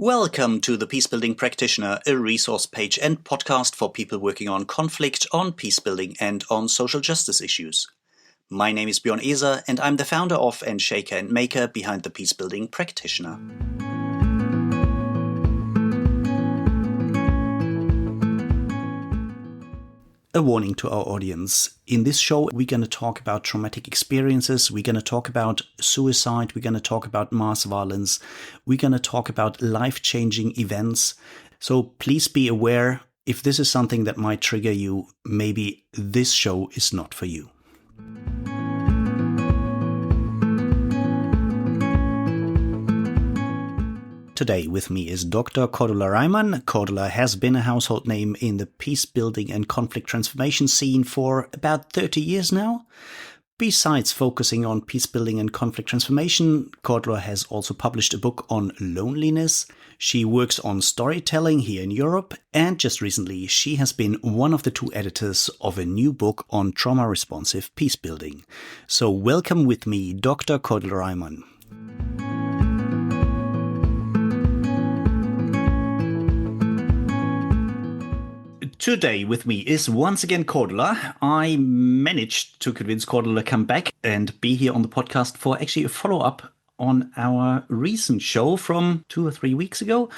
Welcome to the Peacebuilding Practitioner, a resource page and podcast for people working on conflict, on peacebuilding, and on social justice issues. My name is Björn Eser, and I'm the founder of and shaker and maker behind the Peacebuilding Practitioner. A warning to our audience. In this show, we're going to talk about traumatic experiences. We're going to talk about suicide. We're going to talk about mass violence. We're going to talk about life-changing events. So please be aware, if this is something that might trigger you, maybe this show is not for you. Today with me is Dr. Cordula Reimann. Cordula has been a household name in the peace-building and conflict transformation scene for about 30 years now. Besides focusing on peace-building and conflict transformation, Cordula has also published a book on loneliness. She works on storytelling here in Europe, and just recently she has been one of the two editors of a new book on trauma-responsive peacebuilding. So welcome with me, Dr. Cordula Reimann. Today with me is once again Cordula. I managed to convince Cordula to come back and be here on the podcast for actually a follow-up on our recent show from 2 or 3 weeks ago.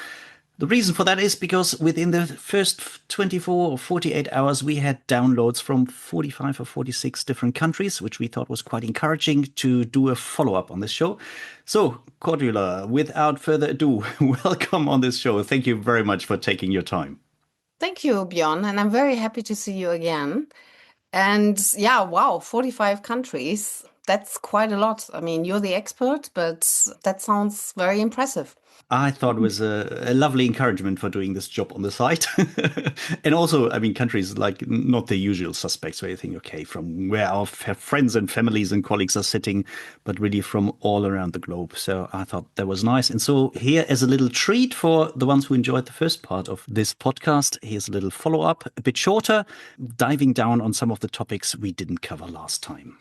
The reason for that is because within the first 24 or 48 hours, we had downloads from 45 or 46 different countries, which we thought was quite encouraging to do a follow-up on this show. So, Cordula, without further ado, welcome on this show. Thank you very much for taking your time. Thank you, Björn, and I'm very happy to see you again. And yeah, wow, 45 countries. That's quite a lot. I mean, you're the expert, but that sounds very impressive. I thought it was a lovely encouragement for doing this job on the site. And also, I mean, countries like not the usual suspects where you think, okay, from where our friends and families and colleagues are sitting, but really from all around the globe. So I thought that was nice. And so here as a little treat for the ones who enjoyed the first part of this podcast, here's a little follow-up, a bit shorter, diving down on some of the topics we didn't cover last time.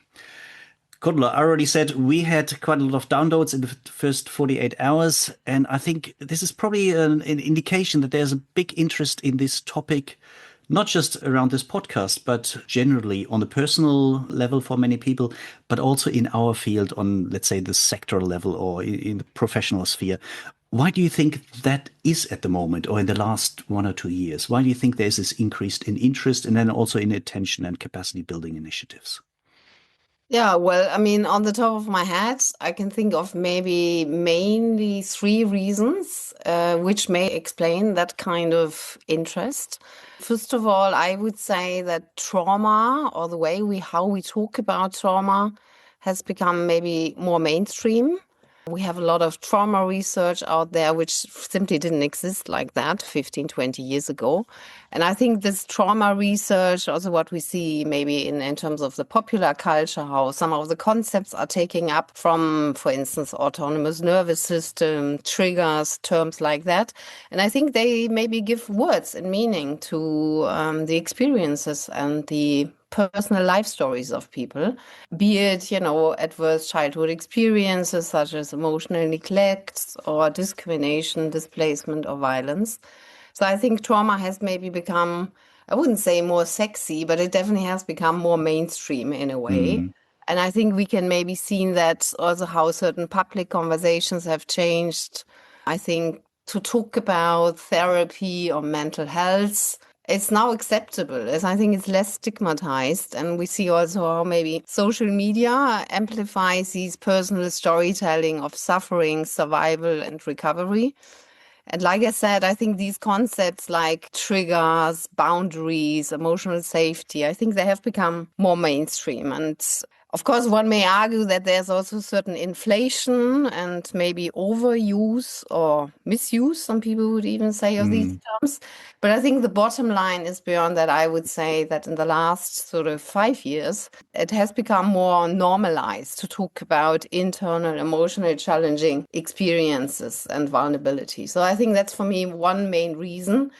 Cordula, I already said we had quite a lot of downloads in the first 48 hours, and I think this is probably an indication that there's a big interest in this topic, not just around this podcast, but generally on the personal level for many people, but also in our field on, let's say, the sectoral level or in the professional sphere. Why do you think that is at the moment or in the last 1 or 2 years? Why do you think there's this increase in interest and then also in attention and capacity building initiatives? Yeah, well, I mean, on the top of my head, I can think of maybe mainly 3 reasons which may explain that kind of interest. First of all, I would say that trauma or the way how we talk about trauma has become maybe more mainstream. We have a lot of trauma research out there, which simply didn't exist like that 15, 20 years ago. And I think this trauma research, also what we see maybe in terms of the popular culture, how some of the concepts are taking up from, for instance, autonomous nervous system, triggers, terms like that. And I think they maybe give words and meaning to the experiences and the personal life stories of people, be it, adverse childhood experiences such as emotional neglect or discrimination, displacement or violence. So I think trauma has maybe become, I wouldn't say more sexy, but it definitely has become more mainstream in a way. Mm. And I think we can maybe see that also how certain public conversations have changed. I think to talk about therapy or mental health, it's now acceptable, as I think it's less stigmatized. And we see also how maybe social media amplifies these personal storytelling of suffering, survival, and recovery. And like I said, I think these concepts like triggers, boundaries, emotional safety, I think they have become more mainstream. And of course, one may argue that there's also certain inflation and maybe overuse or misuse, some people would even say, of these terms. But I think the bottom line is beyond that. I would say that in the last sort of 5 years, it has become more normalized to talk about internal, emotional, challenging experiences and vulnerability. So I think that's for me one main reason.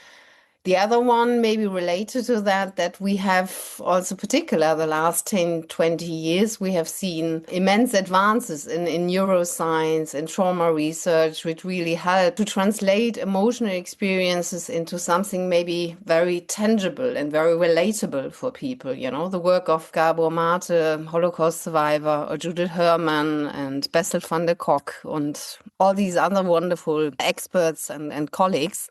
The other one maybe related to that, that we have also particular the last 10, 20 years, we have seen immense advances in neuroscience and trauma research, which really help to translate emotional experiences into something maybe very tangible and very relatable for people. You know, the work of Gabor Mate, Holocaust survivor, or Judith Herman and Bessel van der Kolk and all these other wonderful experts and colleagues.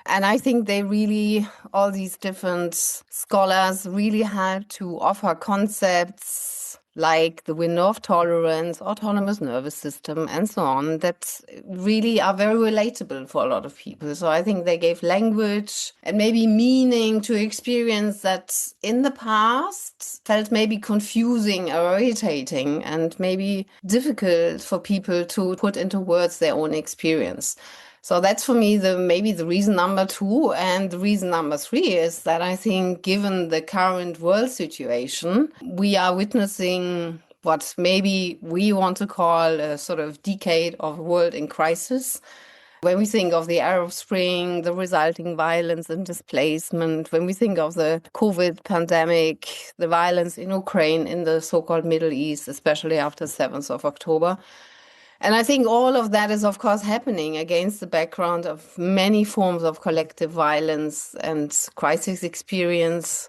And I think they really, all these different scholars really help to offer concepts like the window of tolerance, autonomous nervous system, and so on, that really are very relatable for a lot of people. So I think they gave language and maybe meaning to experience that in the past felt maybe confusing or irritating and maybe difficult for people to put into words their own experience. So that's for me maybe the reason number 2. And the reason number 3 is that I think given the current world situation, we are witnessing what maybe we want to call a sort of decade of world in crisis. When we think of the Arab Spring, the resulting violence and displacement, when we think of the COVID pandemic, the violence in Ukraine, in the so-called Middle East, especially after 7th of October. And I think all of that is, of course, happening against the background of many forms of collective violence and crisis experience,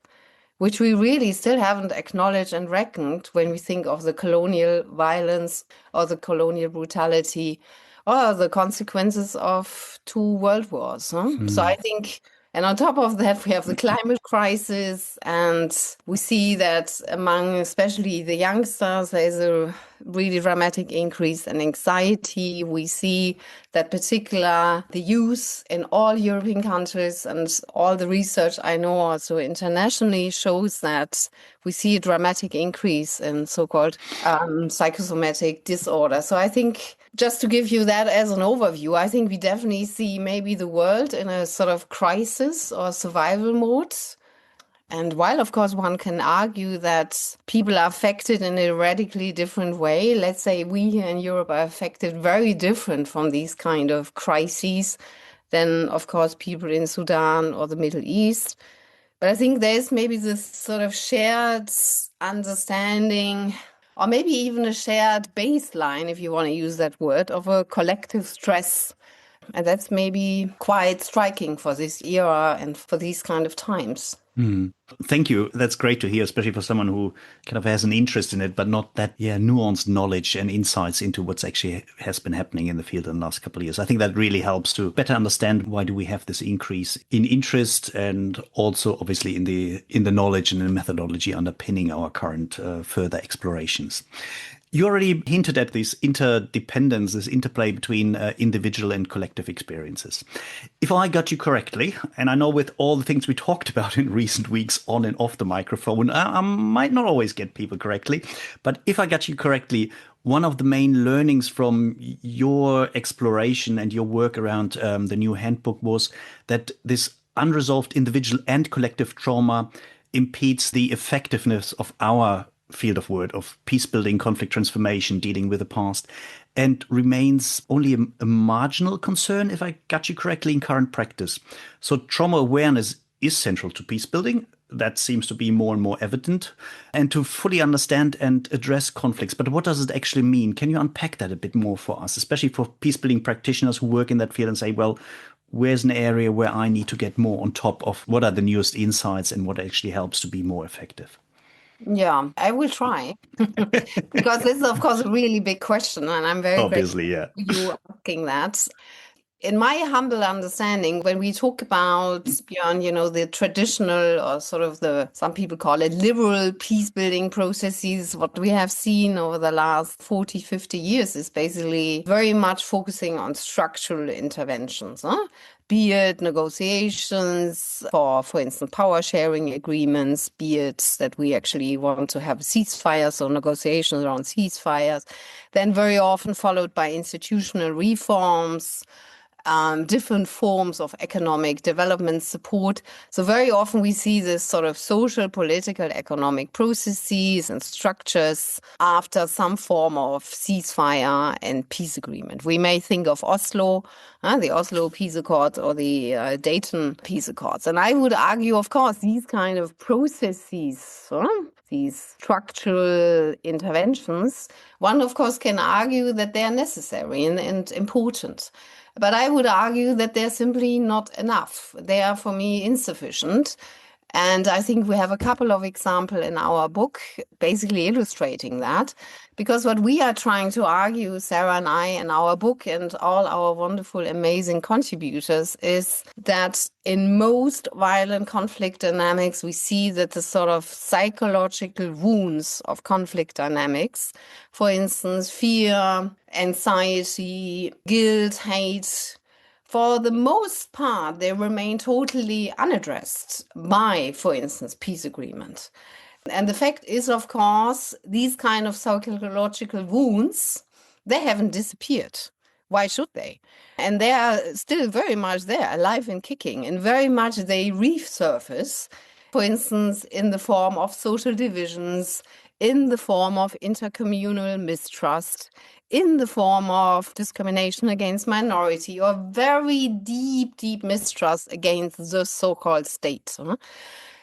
which we really still haven't acknowledged and reckoned when we think of the colonial violence or the colonial brutality or the consequences of 2 world wars. So I think, and on top of that, we have the climate crisis, and we see that among especially the youngsters, there's a really dramatic increase in anxiety. We see that particular the youth in all European countries and all the research I know also internationally shows that we see a dramatic increase in so-called psychosomatic disorder. So I think just to give you that as an overview, I think we definitely see maybe the world in a sort of crisis or survival mode. And while, of course, one can argue that people are affected in a radically different way, let's say we here in Europe are affected very different from these kind of crises than, of course, people in Sudan or the Middle East. But I think there's maybe this sort of shared understanding, or maybe even a shared baseline, if you want to use that word, of a collective stress. And that's maybe quite striking for this era and for these kind of times. Thank you. That's great to hear, especially for someone who kind of has an interest in it, but not that nuanced knowledge and insights into what's actually has been happening in the field in the last couple of years. I think that really helps to better understand why do we have this increase in interest, and also obviously in the knowledge and the methodology underpinning our current further explorations. You already hinted at this interdependence, this interplay between individual and collective experiences. If I got you correctly, and I know with all the things we talked about in recent weeks on and off the microphone, I might not always get people correctly, but if I got you correctly, one of the main learnings from your exploration and your work around the new handbook was that this unresolved individual and collective trauma impedes the effectiveness of our field of work of peace building, conflict transformation, dealing with the past, and remains only a marginal concern, if I got you correctly, in current practice. So trauma awareness is central to peace building. That seems to be more and more evident, and to fully understand and address conflicts. But what does it actually mean? Can you unpack that a bit more for us, especially for peace building practitioners who work in that field and say, well, where's an area where I need to get more on top of what are the newest insights and what actually helps to be more effective? Yeah, I will try because this is, of course, a really big question, and I'm very grateful Obviously, yeah. for you asking that. In my humble understanding, when we talk about, Björn, the traditional or sort of some people call it liberal peace building processes, what we have seen over the last 40, 50 years is basically very much focusing on structural interventions, be it negotiations for instance, power sharing agreements, be it that we actually want to have ceasefires, so negotiations around ceasefires, then very often followed by institutional reforms. different forms of economic development support. So very often we see this sort of social, political, economic processes and structures after some form of ceasefire and peace agreement. We may think of Oslo, the Oslo Peace Accords or the Dayton Peace Accords. And I would argue, of course, these kind of processes, these structural interventions, one, of course, can argue that they are necessary and important. But I would argue that they're simply not enough. They are, for me, insufficient. And I think we have a couple of examples in our book basically illustrating that. Because what we are trying to argue, Sarah and I, in our book and all our wonderful, amazing contributors, is that in most violent conflict dynamics, we see that the sort of psychological wounds of conflict dynamics, for instance, fear, anxiety, guilt, hate, for the most part, they remain totally unaddressed by, for instance, peace agreement. And the fact is, of course, these kind of psychological wounds, they haven't disappeared. Why should they? And they are still very much there, alive and kicking, and very much they resurface, for instance, in the form of social divisions, in the form of intercommunal mistrust, in the form of discrimination against minority, or very deep, deep mistrust against the so-called state.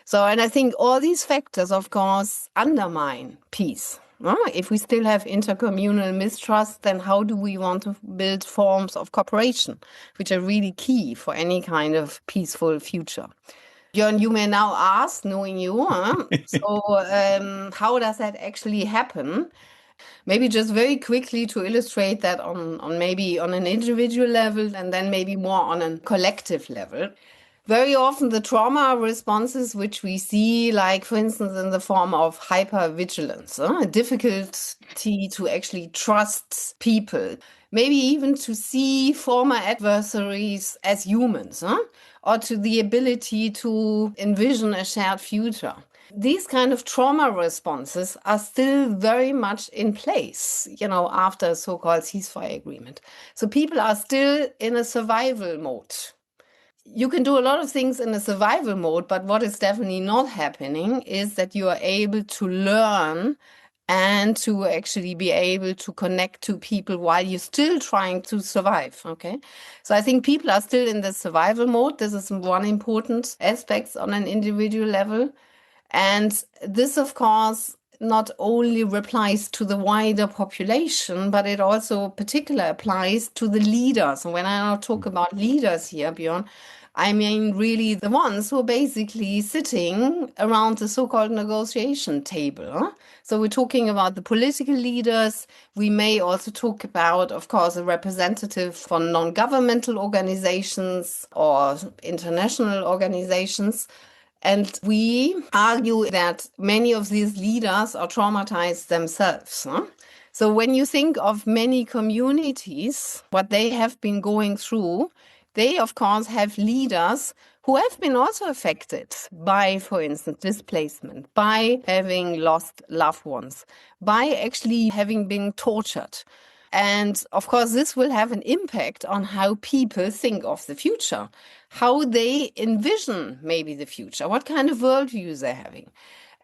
So, and I think all these factors, of course, undermine peace. If we still have intercommunal mistrust, then how do we want to build forms of cooperation, which are really key for any kind of peaceful future? Björn, you may now ask, knowing you, so how does that actually happen? Maybe just very quickly to illustrate that on maybe on an individual level and then maybe more on a collective level. Very often the trauma responses which we see, like for instance in the form of hypervigilance, difficulty to actually trust people, maybe even to see former adversaries as humans, or to the ability to envision a shared future. These kind of trauma responses are still very much in place, after a so-called ceasefire agreement. So people are still in a survival mode. You can do a lot of things in a survival mode, but what is definitely not happening is that you are able to learn and to actually be able to connect to people while you're still trying to survive, okay? So I think people are still in the survival mode. This is one important aspect on an individual level. And this, of course, not only applies to the wider population, but it also particularly applies to the leaders. And when I now talk about leaders here, Björn, I mean really the ones who are basically sitting around the so-called negotiation table. So we're talking about the political leaders. We may also talk about, of course, a representative from non-governmental organizations or international organizations. And we argue that many of these leaders are traumatized themselves. So when you think of many communities, what they have been going through, they, of course, have leaders who have been also affected by, for instance, displacement, by having lost loved ones, by actually having been tortured. And of course, this will have an impact on how people think of the future, how they envision maybe the future, what kind of worldviews they're having.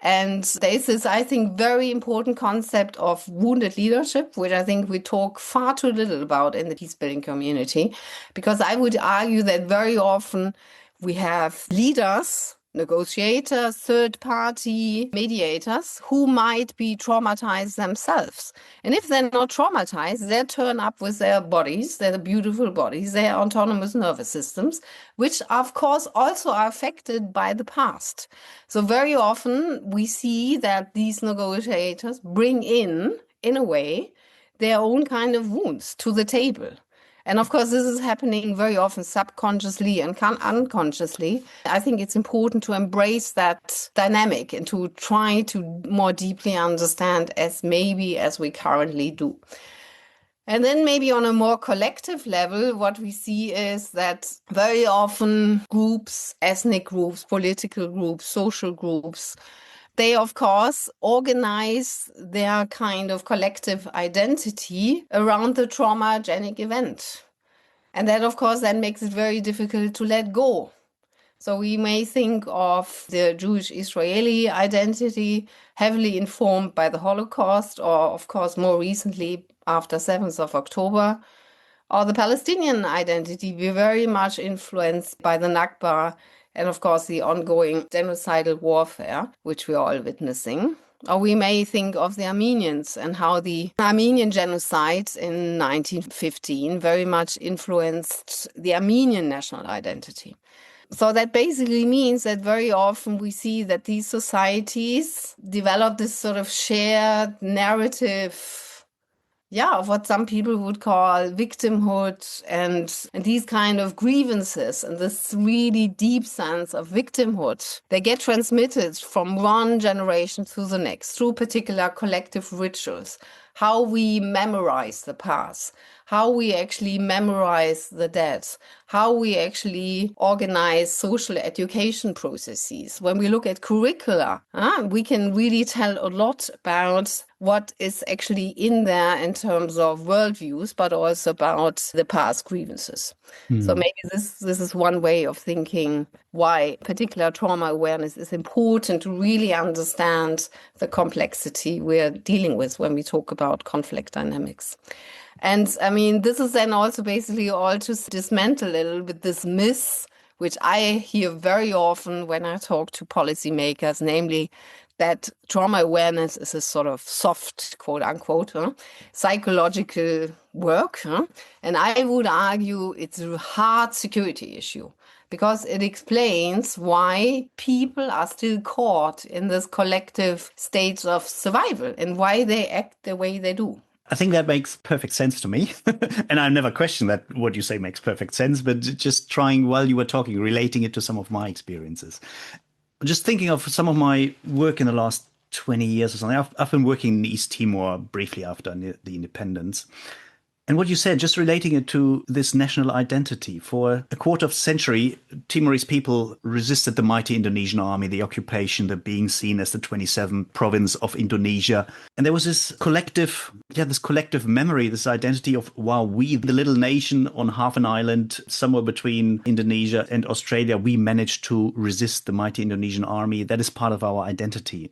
And there's this, I think, very important concept of wounded leadership, which I think we talk far too little about in the peacebuilding community, because I would argue that very often we have leaders, negotiators, third-party mediators who might be traumatized themselves. And if they're not traumatized, they turn up with their bodies, their beautiful bodies, their autonomous nervous systems, which of course also are affected by the past. So very often we see that these negotiators bring in a way, their own kind of wounds to the table. And of course, this is happening very often subconsciously and unconsciously. I think it's important to embrace that dynamic and to try to more deeply understand as we currently do. And then maybe on a more collective level, what we see is that very often groups, ethnic groups, political groups, social groups, they, of course, organize their kind of collective identity around the traumagenic event. And that, of course, then makes it very difficult to let go. So we may think of the Jewish-Israeli identity heavily informed by the Holocaust, or of course more recently after 7th of October, or the Palestinian identity be very much influenced by the Nakba and of course the ongoing genocidal warfare, which we are all witnessing. Or we may think of the Armenians and how the Armenian genocide in 1915 very much influenced the Armenian national identity. So that basically means that very often we see that these societies develop this sort of shared narrative, of what some people would call victimhood and these kind of grievances and this really deep sense of victimhood. They get transmitted from one generation to the next through particular collective rituals, how we memorize the past, how we actually memorize the dead, how we actually organize social education processes. When we look at curricula, we can really tell a lot about what is actually in there in terms of worldviews, but also about the past grievances. So maybe this is one way of thinking why particular trauma awareness is important to really understand the complexity we're dealing with when we talk about conflict dynamics. And I mean, this is then also basically all to dismantle a little bit this myth, which I hear very often when I talk to policymakers, namely that trauma awareness is a sort of soft, quote unquote, psychological work. And I would argue it's a hard security issue because it explains why people are still caught in this collective state of survival and why they act the way they do. I think that makes perfect sense to me. And I've never questioned that what you say makes perfect sense, but just trying while you were talking, relating it to some of my experiences. Just thinking of some of my work in the last 20 years or something. I've been working in East Timor briefly after the independence. And what you said, just relating it to this national identity. For a quarter of a century, Timorese people resisted the mighty Indonesian army, the occupation, the being seen as the 27th province of Indonesia. And there was this collective memory, this identity of, wow, we, the little nation on half an island, somewhere between Indonesia and Australia, we managed to resist the mighty Indonesian army. That is part of our identity.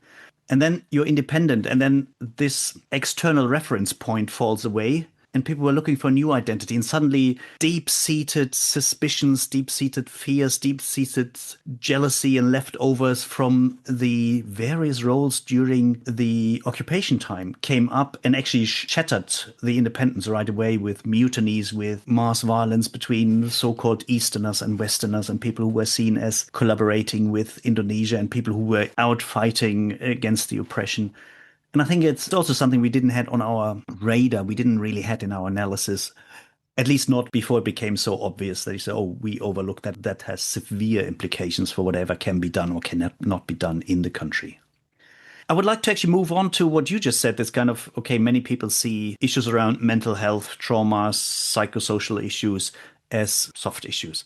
And then you're independent, and then this external reference point falls away. And people were looking for a new identity, and suddenly deep-seated suspicions, deep-seated fears, deep-seated jealousy and leftovers from the various roles during the occupation time came up and actually shattered the independence right away with mutinies, with mass violence between so-called Easterners and Westerners and people who were seen as collaborating with Indonesia and people who were out fighting against the oppression. And I think it's also something we didn't have on our radar. We didn't really have in our analysis, at least not before it became so obvious that you say, oh, we overlooked that. That has severe implications for whatever can be done or cannot not be done in the country. I would like to actually move on to what you just said. This kind of, okay, many people see issues around mental health, trauma, psychosocial issues as soft issues.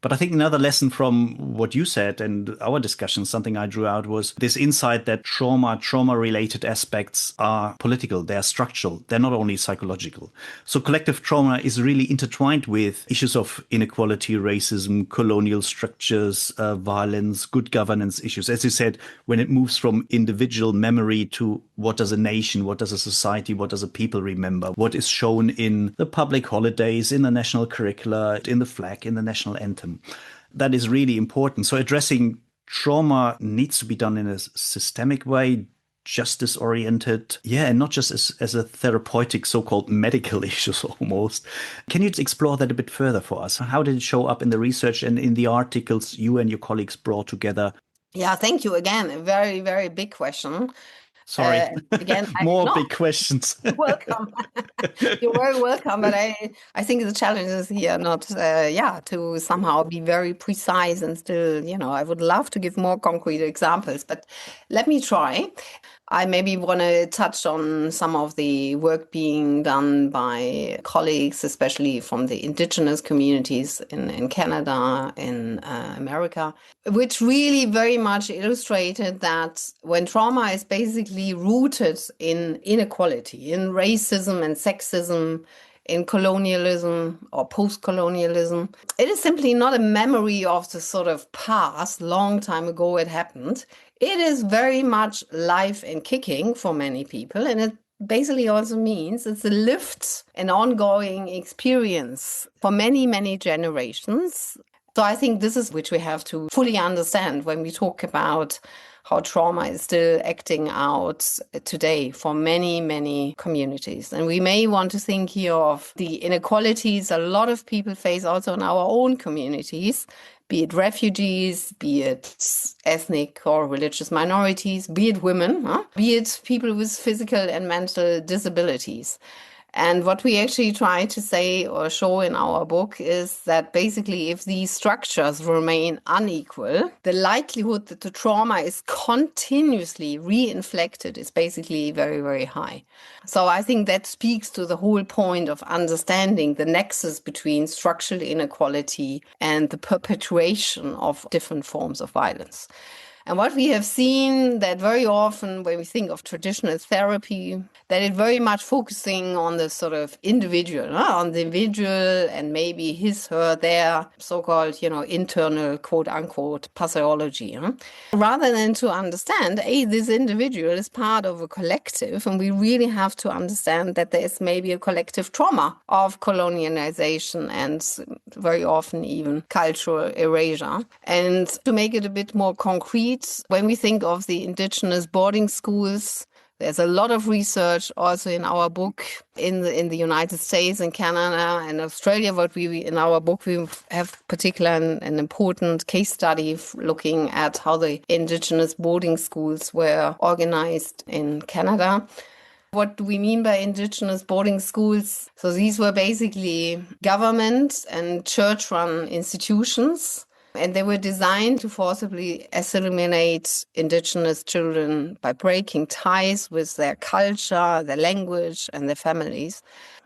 But I think another lesson from what you said and our discussion, something I drew out, was this insight that trauma-related aspects are political, they're structural, they're not only psychological. So collective trauma is really intertwined with issues of inequality, racism, colonial structures, violence, good governance issues. As you said, when it moves from individual memory to what does a nation, what does a society, what does a people remember, what is shown in the public holidays, in the national curricula, in the flag, in the national anthem. That is really important. So addressing trauma needs to be done in a systemic way, justice-oriented, and not just as a therapeutic, so-called medical issues almost. Can you explore that a bit further for us? How did it show up in the research and in the articles you and your colleagues brought together? Yeah, thank you again. A very, very big question. Sorry, Again, more big questions. Welcome. You're very welcome. But I think the challenge is here not, to somehow be very precise and still, I would love to give more concrete examples, but let me try. I maybe want to touch on some of the work being done by colleagues, especially from the indigenous communities in Canada, in America, which really very much illustrated that when trauma is basically rooted in inequality, in racism and sexism, in colonialism or post-colonialism. It is simply not a memory of the sort of past, long time ago it happened. It is very much live and kicking for many people, and it basically also means it's a lived and ongoing experience for many, many generations. So I think this is which we have to fully understand when we talk about how trauma is still acting out today for many, many communities. And we may want to think here of the inequalities a lot of people face also in our own communities, be it refugees, be it ethnic or religious minorities, be it women, be it people with physical and mental disabilities. And what we actually try to say or show in our book is that basically if these structures remain unequal, the likelihood that the trauma is continuously reinflected is basically very, very high. So I think that speaks to the whole point of understanding the nexus between structural inequality and the perpetuation of different forms of violence. And what we have seen that very often when we think of traditional therapy, that it very much focusing on the sort of individual, on the individual and maybe his, her, their so-called, internal quote unquote pathology. Rather than to understand, this individual is part of a collective, and we really have to understand that there is maybe a collective trauma of colonialization and very often even cultural erasure. And to make it a bit more concrete, when we think of the indigenous boarding schools, there's a lot of research also in our book in the United States and Canada and Australia. What we in our book we have particular an important case study looking at how the indigenous boarding schools were organized in Canada. What do we mean by indigenous boarding schools? So these were basically government and church-run institutions. And they were designed to forcibly assimilate indigenous children by breaking ties with their culture, their language, and their families.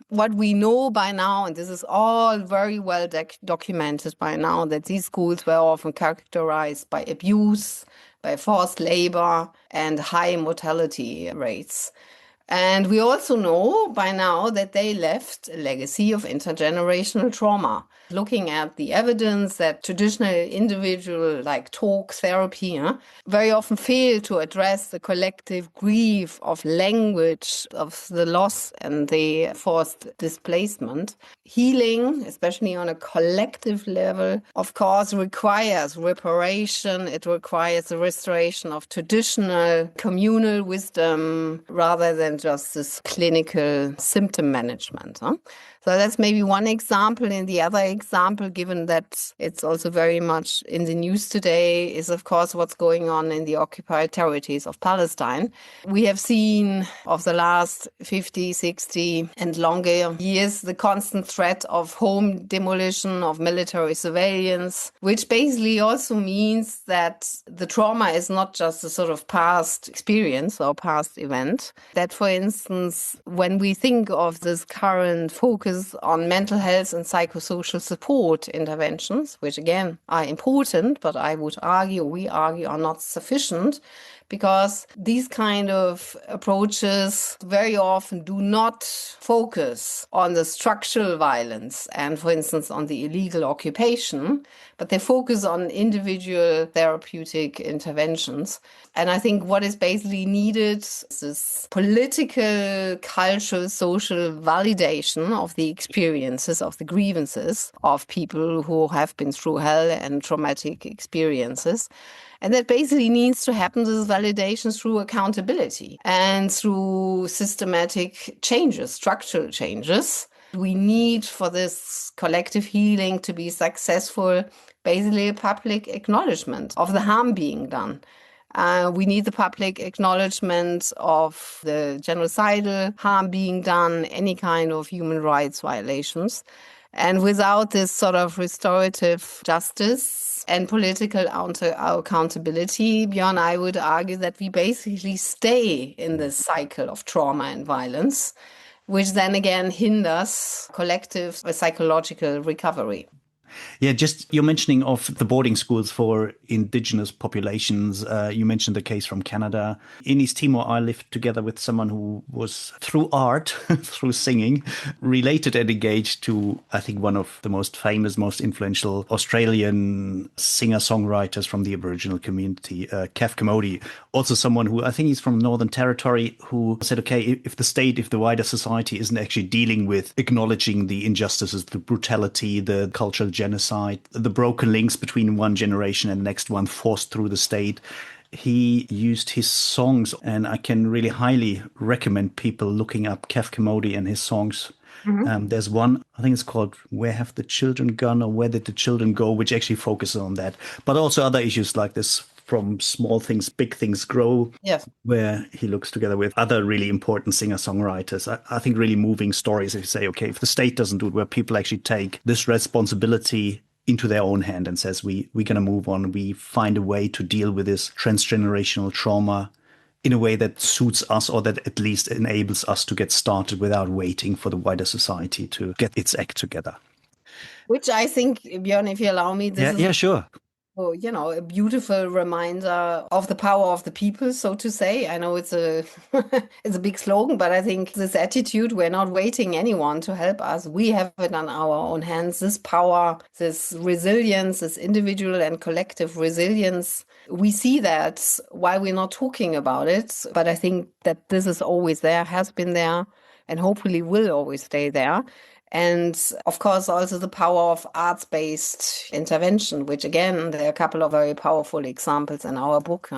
What we know by now, and this is all very well documented by now, that these schools were often characterized by abuse, by forced labor, and high mortality rates. And we also know by now that they left a legacy of intergenerational trauma. Looking at the evidence that traditional individual like talk therapy very often fail to address the collective grief of language, of the loss and the forced displacement. Healing, especially on a collective level, of course, requires reparation. It requires the restoration of traditional communal wisdom rather than just this clinical symptom management. So that's maybe one example. And the other example, given that it's also very much in the news today, is of course what's going on in the occupied territories of Palestine. We have seen of the last 50, 60 and longer years the constant threat of home demolition, of military surveillance, which basically also means that the trauma is not just a sort of past experience or past event. That, for instance, when we think of this current focus on mental health and psychosocial support interventions, which again are important, but we argue are not sufficient, because these kind of approaches very often do not focus on the structural violence and, for instance, on the illegal occupation, but they focus on individual therapeutic interventions. And I think what is basically needed is this political, cultural, social validation of the experiences, of the grievances of people who have been through hell and traumatic experiences. And that basically needs to happen, this validation, through accountability and through systematic changes, structural changes. We need for this collective healing to be successful, basically a public acknowledgement of the harm being done. We need the public acknowledgement of the genocidal harm being done, any kind of human rights violations. And without this sort of restorative justice and political accountability, Björn, I would argue that we basically stay in this cycle of trauma and violence, which then again hinders collective psychological recovery. Yeah, just your mentioning of the boarding schools for indigenous populations. You mentioned the case from Canada. In East Timor, I lived together with someone who was, through art, through singing, related and engaged to, I think, one of the most famous, most influential Australian singer-songwriters from the Aboriginal community, Kath Kamodi. Also someone who, I think he's from Northern Territory, who said, okay, if the state, if the wider society isn't actually dealing with acknowledging the injustices, the brutality, the cultural genocide, the broken links between one generation and the next one forced through the state, he used his songs, and I can really highly recommend people looking up Kev Kamodi and his songs. There's one, I think it's called Where Have the Children Gone or Where Did the Children Go, which actually focuses on that. But also other issues like this, From Small Things, Big Things Grow, Yes. where he looks together with other really important singer-songwriters. I think really moving stories if you say, okay, if the state doesn't do it, where people actually take this responsibility into their own hand and says, we're going to move on. We find a way to deal with this transgenerational trauma in a way that suits us or that at least enables us to get started without waiting for the wider society to get its act together. Which I think, Björn, if you allow me, this Yeah, is yeah, sure. a beautiful reminder of the power of the people, so to say. I know it's a it's a big slogan, but I think this attitude, we're not waiting anyone to help us. We have it on our own hands. This power, this resilience, this individual and collective resilience. We see that while we're not talking about it, but I think that this is always there, has been there, and hopefully will always stay there. And of course, also the power of arts-based intervention, which again, there are a couple of very powerful examples in our book,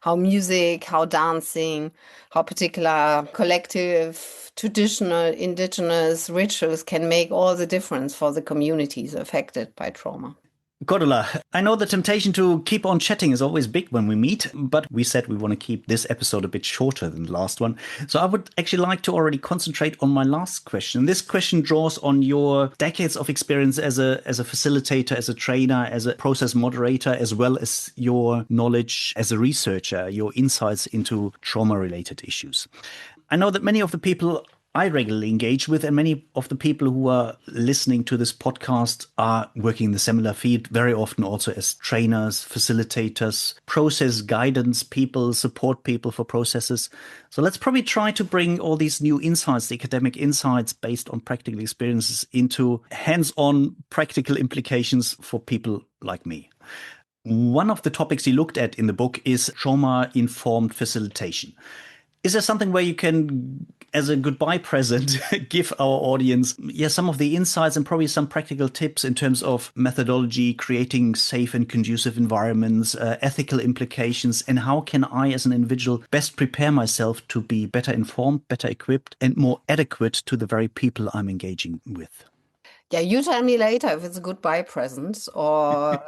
how music, how dancing, how particular collective, traditional, indigenous rituals can make all the difference for the communities affected by trauma. Cordula, I know the temptation to keep on chatting is always big when we meet, but we said we want to keep this episode a bit shorter than the last one. So I would actually like to already concentrate on my last question. This question draws on your decades of experience as a facilitator, as a trainer, as a process moderator, as well as your knowledge as a researcher, your insights into trauma-related issues. I know that many of the people I regularly engage with, and many of the people who are listening to this podcast are working in the similar field, very often also as trainers, facilitators, process guidance people, support people for processes. So let's probably try to bring all these new insights, the academic insights based on practical experiences, into hands-on practical implications for people like me. One of the topics you looked at in the book is trauma-informed facilitation. Is there something where you can, as a goodbye present, give our audience, some of the insights and probably some practical tips in terms of methodology, creating safe and conducive environments, ethical implications, and how can I, as an individual, best prepare myself to be better informed, better equipped, and more adequate to the very people I'm engaging with? Yeah, you tell me later if it's a goodbye present or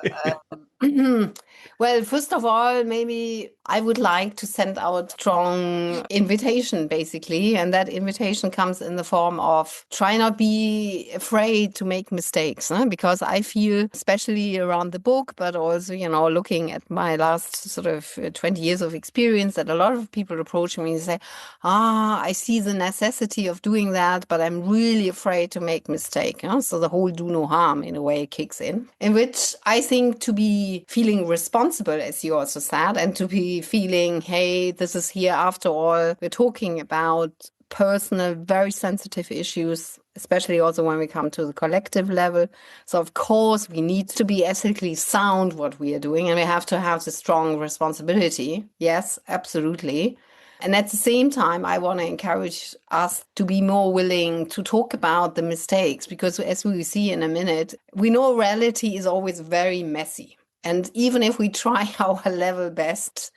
well, first of all, maybe I would like to send out strong invitation, basically, and that invitation comes in the form of try not be afraid to make mistakes, because I feel, especially around the book, but also, looking at my last sort of 20 years of experience, that a lot of people approach me and say, I see the necessity of doing that, but I'm really afraid to make mistake. So the whole do no harm in a way kicks in which I think to be feeling responsible, as you also said, and to be feeling, hey, this is here after all, we're talking about personal, very sensitive issues, especially also when we come to the collective level. So of course we need to be ethically sound what we are doing, and we have to have the strong responsibility. Yes, absolutely. And at the same time, I want to encourage us to be more willing to talk about the mistakes, because as we will see in a minute, we know reality is always very messy. And even if we try our level best,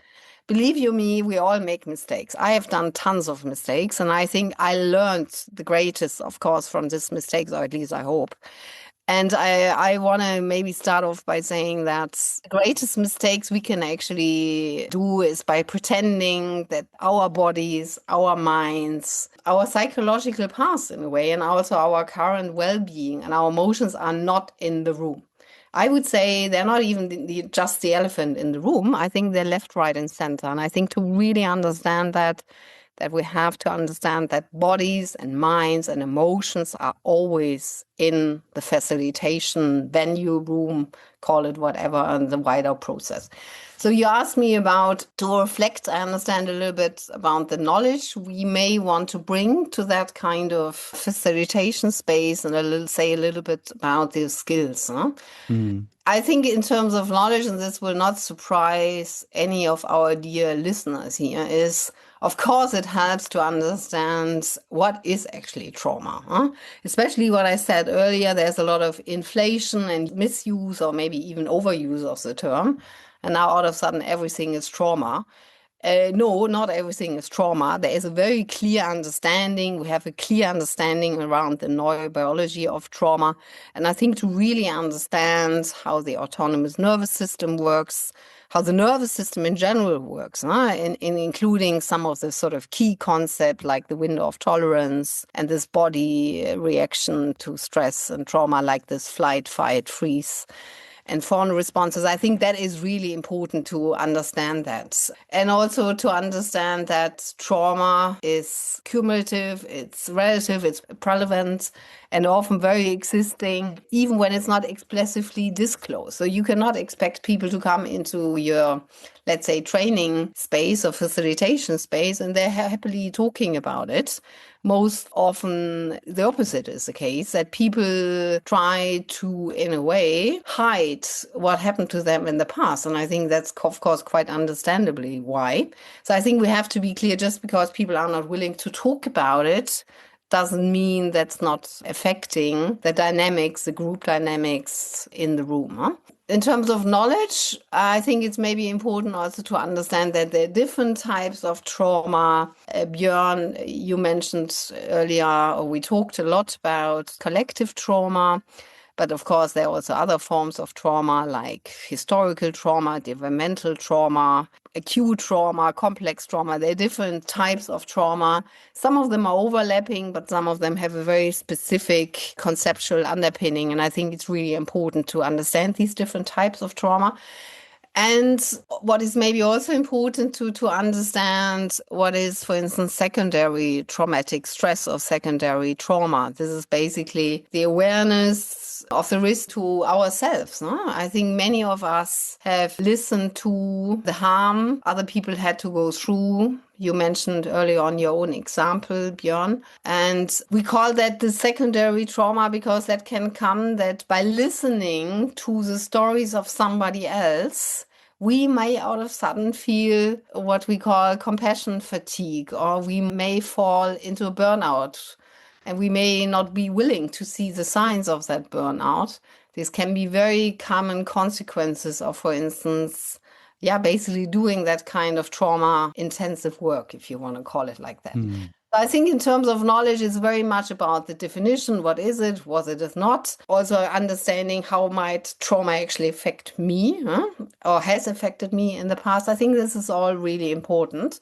believe you me, we all make mistakes. I have done tons of mistakes, and I think I learned the greatest, of course, from these mistakes, or at least I hope. And I want to maybe start off by saying that the greatest mistakes we can actually do is by pretending that our bodies, our minds, our psychological past in a way, and also our current well-being and our emotions are not in the room. I would say they're not even just the elephant in the room. I think they're left, right, and center. And I think to really understand that that we have to understand that bodies and minds and emotions are always in the facilitation venue, room, call it whatever, and the wider process. So you asked me about to reflect, I understand a little bit about the knowledge we may want to bring to that kind of facilitation space, and say a little bit about the skills. Huh? I think in terms of knowledge, and this will not surprise any of our dear listeners here, is of course it helps to understand what is actually trauma. Huh? Especially what I said earlier, there's a lot of inflation and misuse or maybe even overuse of the term. And now all of a sudden everything is trauma. No, not everything is trauma. There is a very clear understanding. We have a clear understanding around the neurobiology of trauma. And I think to really understand how the autonomous nervous system works, how the nervous system in general works, in including some of the sort of key concepts like the window of tolerance and this body reaction to stress and trauma, like this flight, fight, freeze and fawn responses. I think that is really important to understand that. And also to understand that trauma is cumulative, it's relative, it's prevalent, and often very existing, even when it's not explicitly disclosed. So you cannot expect people to come into your, let's say, training space or facilitation space, and they're happily talking about it. Most often the opposite is the case, that people try to, in a way, hide what happened to them in the past. And I think that's, of course, quite understandably why. So I think we have to be clear, just because people are not willing to talk about it doesn't mean that's not affecting the dynamics, the group dynamics in the room. Huh? In terms of knowledge, I think it's maybe important also to understand that there are different types of trauma. Björn, you mentioned earlier, or we talked a lot about collective trauma. But of course, there are also other forms of trauma like historical trauma, developmental trauma, acute trauma, complex trauma. There are different types of trauma. Some of them are overlapping, but some of them have a very specific conceptual underpinning. And I think it's really important to understand these different types of trauma. And what is maybe also important to understand what is, for instance, secondary traumatic stress or secondary trauma. This is basically the awareness of the risk to ourselves. No? I think many of us have listened to the harm other people had to go through. You mentioned earlier on your own example, Björn. And we call that the secondary trauma because that can come that by listening to the stories of somebody else, we may all of a sudden feel what we call compassion fatigue, or we may fall into a burnout, and we may not be willing to see the signs of that burnout. This can be very common consequences of, for instance, basically doing that kind of trauma-intensive work, if you want to call it like that. I think in terms of knowledge, it's very much about the definition. What is it? Was it is not? Also understanding how might trauma actually affect me, or has affected me in the past. I think this is all really important.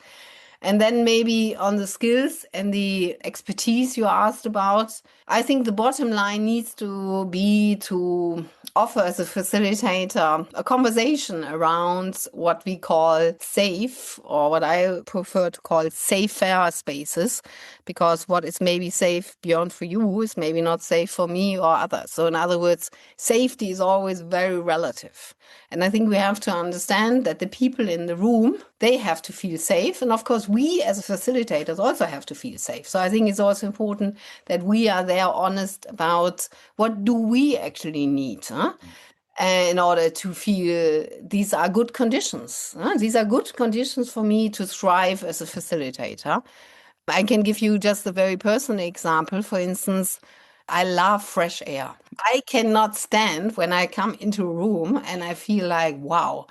And then maybe on the skills and the expertise you asked about, I think the bottom line needs to be to offer as a facilitator a conversation around what we call safe, or what I prefer to call safer spaces, because what is maybe safe beyond for you is maybe not safe for me or others. So in other words, safety is always very relative. And I think we have to understand that the people in the room, they have to feel safe. And of course, we as facilitators also have to feel safe. So I think it's also important that we are there honest about what do we actually need in order to feel these are good conditions. These are good conditions for me to thrive as a facilitator. I can give you just a very personal example. For instance, I love fresh air. I cannot stand when I come into a room and I feel like, wow,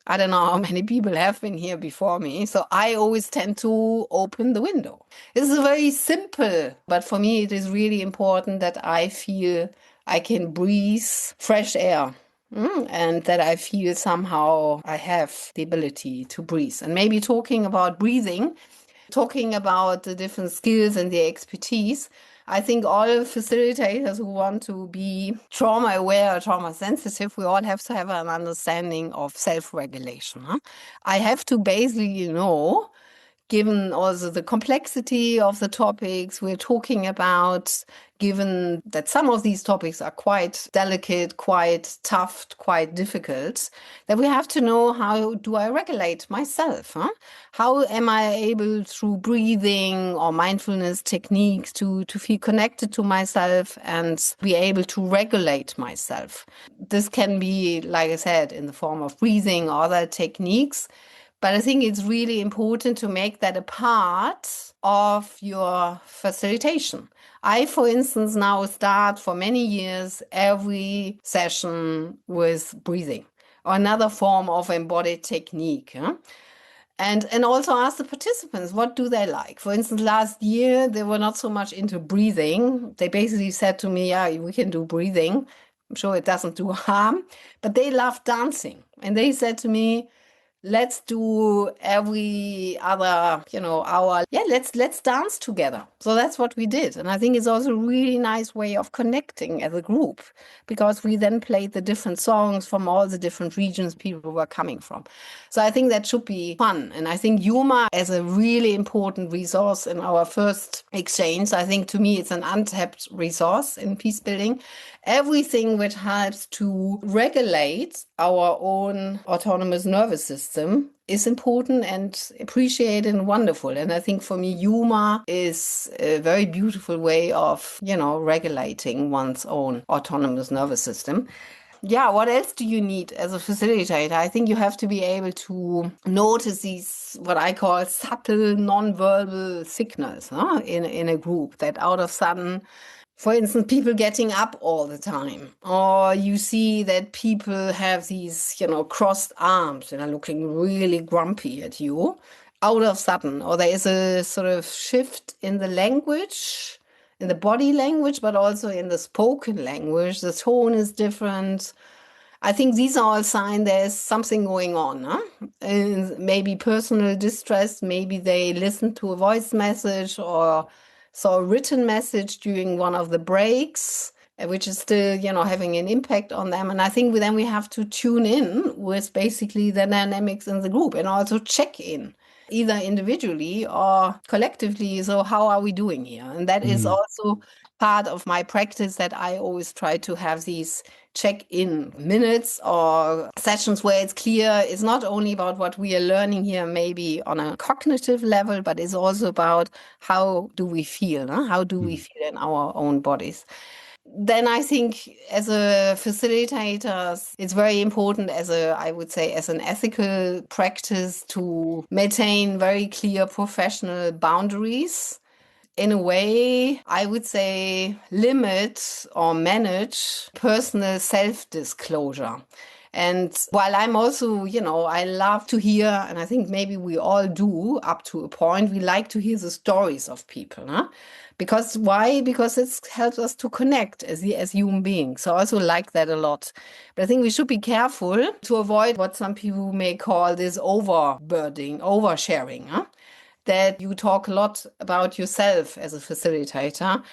I don't know how many people have been here before me. So I always tend to open the window. This is very simple, but for me, it is really important that I feel I can breathe fresh air. And that I feel somehow I have the ability to breathe. And maybe talking about breathing, talking about the different skills and the expertise, I think all facilitators who want to be trauma aware or trauma sensitive, we all have to have an understanding of self-regulation. I have to basically know given also the complexity of the topics we're talking about, given that some of these topics are quite delicate, quite tough, quite difficult, that we have to know, how do I regulate myself? How am I able, through breathing or mindfulness techniques, to feel connected to myself and be able to regulate myself? This can be, like I said, in the form of breathing or other techniques. But I think it's really important to make that a part of your facilitation. I, for instance, now start for many years every session with breathing or another form of embodied technique. And also ask the participants, what do they like? For instance, last year, they were not so much into breathing. They basically said to me, yeah, we can do breathing. I'm sure it doesn't do harm, but they love dancing. And they said to me, let's do every other, hour. Yeah, let's dance together. So that's what we did. And I think it's also a really nice way of connecting as a group, because we then played the different songs from all the different regions people were coming from. So I think that should be fun. And I think humor as a really important resource in our first exchange. I think to me, it's an untapped resource in peace building. Everything which helps to regulate our own autonomous nervous system is important and appreciated and wonderful. And I think for me, humor is a very beautiful way of, regulating one's own autonomous nervous system. Yeah, what else do you need as a facilitator? I think you have to be able to notice these, what I call subtle non-verbal signals in a group, that out of sudden, for instance, people getting up all the time, or you see that people have these, crossed arms and are looking really grumpy at you out of sudden, or there is a sort of shift in the language, in the body language, but also in the spoken language. The tone is different. I think these are all signs there's something going on. And maybe personal distress, maybe they listened to a voice message or saw a written message during one of the breaks, which is still, having an impact on them. And I think then we have to tune in with basically the dynamics in the group and also check in, either individually or collectively. So how are we doing here? And that is also part of my practice, that I always try to have these check-in minutes or sessions where it's clear it's not only about what we are learning here, maybe on a cognitive level, but it's also about how do we feel? How do we feel in our own bodies? Then I think as a facilitator, it's very important I would say, as an ethical practice to maintain very clear professional boundaries. In a way, I would say limit or manage personal self-disclosure. And while I'm also, I love to hear, and I think maybe we all do up to a point, we like to hear the stories of people. Because why? Because it helps us to connect as human beings. So I also like that a lot. But I think we should be careful to avoid what some people may call this overburdening, oversharing. That you talk a lot about yourself as a facilitator.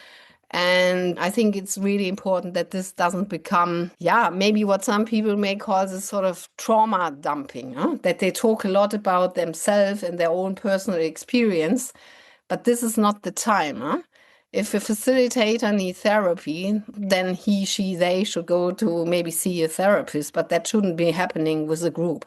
And I think it's really important that this doesn't become, maybe what some people may call this sort of trauma dumping, that they talk a lot about themselves and their own personal experience. But this is not the time. If a facilitator needs therapy, then he, she, they should go to maybe see a therapist, but that shouldn't be happening with a group.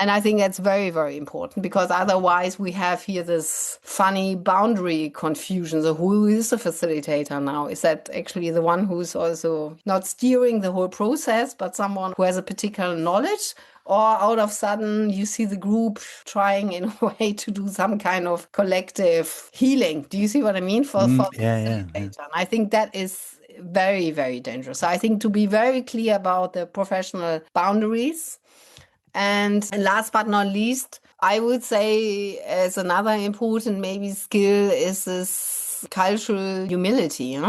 And I think that's very, very important, because otherwise we have here this funny boundary confusion. So who is the facilitator now? Is that actually the one who's also not steering the whole process, but someone who has a particular knowledge? Or out of sudden, you see the group trying in a way to do some kind of collective healing. Do you see what I mean? For Yeah. And I think that is very, very dangerous. So I think to be very clear about the professional boundaries. And last but not least, I would say as another important maybe skill is this cultural humility.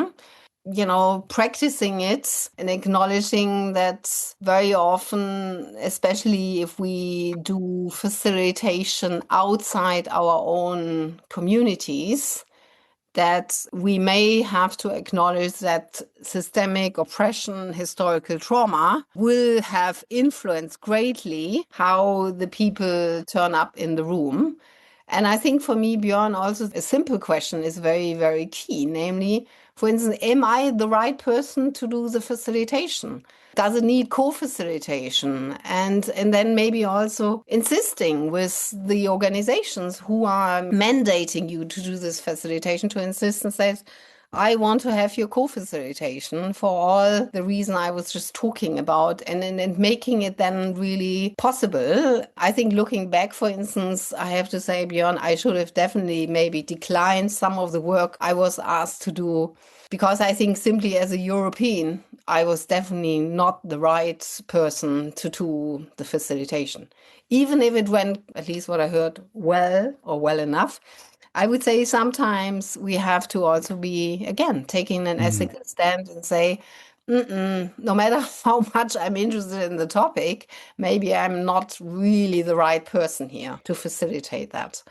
Practicing it and acknowledging that very often, especially if we do facilitation outside our own communities, that we may have to acknowledge that systemic oppression, historical trauma will have influenced greatly how the people turn up in the room. And I think for me, Björn, also a simple question is very, very key. Namely, for instance, am I the right person to do the facilitation? Does it need co-facilitation? And then maybe also insisting with the organizations who are mandating you to do this facilitation to insist and say, I want to have your co-facilitation for all the reason I was just talking about and making it then really possible. I think looking back, for instance, I have to say, Björn, I should have definitely maybe declined some of the work I was asked to do because I think simply as a European, I was definitely not the right person to do the facilitation. Even if it went, at least what I heard, well or well enough. I would say sometimes we have to also be, again, taking an ethical stand and say, no matter how much I'm interested in the topic, maybe I'm not really the right person here to facilitate that.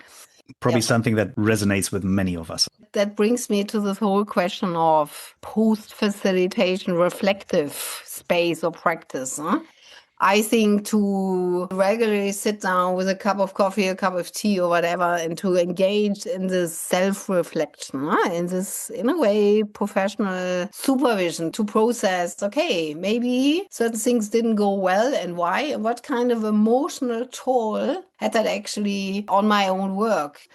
Probably something that resonates with many of us. That brings me to this whole question of post-facilitation reflective space or practice. I think to regularly sit down with a cup of coffee, a cup of tea or whatever, and to engage in this self-reflection, in this, in a way, professional supervision to process, okay, maybe certain things didn't go well and why, and what kind of emotional toll had that actually on my own work.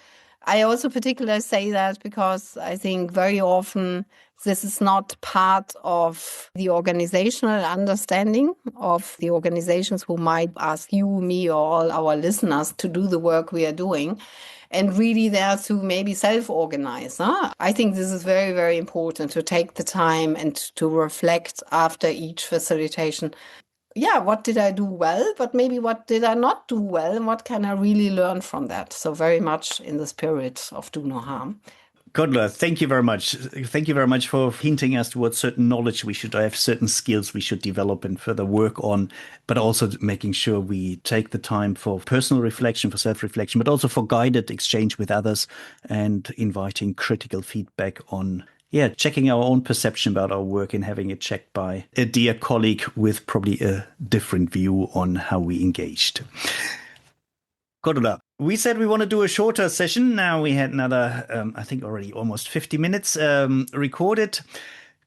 I also particularly say that because I think very often this is not part of the organizational understanding of the organizations who might ask you, me, or all our listeners to do the work we are doing. And really there to maybe self-organize. I think this is very, very important to take the time and to reflect after each facilitation. Yeah, what did I do well, but maybe what did I not do well, and what can I really learn from that? So very much in the spirit of do no harm. Cordula, thank you very much. Thank you very much for hinting us towards certain knowledge we should have, certain skills we should develop and further work on, but also making sure we take the time for personal reflection, for self-reflection, but also for guided exchange with others and inviting critical feedback on checking our own perception about our work and having it checked by a dear colleague with probably a different view on how we engaged. Cordula, we said we want to do a shorter session. Now we had another, I think already almost 50 minutes recorded.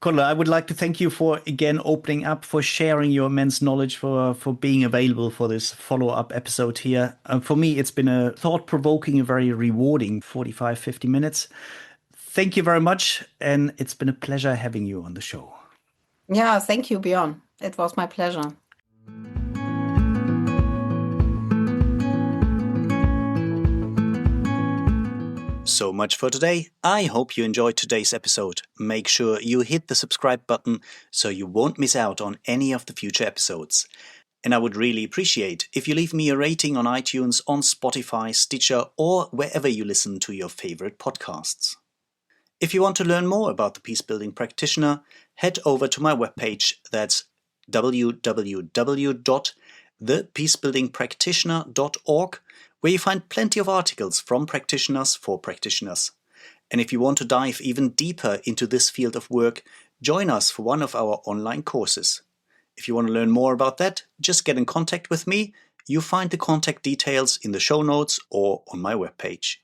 Cordula, I would like to thank you for, again, opening up, for sharing your immense knowledge, for being available for this follow-up episode here. For me, it's been a thought-provoking, a very rewarding 45, 50 minutes. Thank you very much. And it's been a pleasure having you on the show. Yeah, thank you, Björn. It was my pleasure. So much for today. I hope you enjoyed today's episode. Make sure you hit the subscribe button so you won't miss out on any of the future episodes. And I would really appreciate if you leave me a rating on iTunes, on Spotify, Stitcher, or wherever you listen to your favorite podcasts. If you want to learn more about the Peacebuilding Practitioner, head over to my webpage. That's www.thepeacebuildingpractitioner.org, where you find plenty of articles from practitioners for practitioners. And if you want to dive even deeper into this field of work, join us for one of our online courses. If you want to learn more about that, just get in contact with me. You find the contact details in the show notes or on my webpage.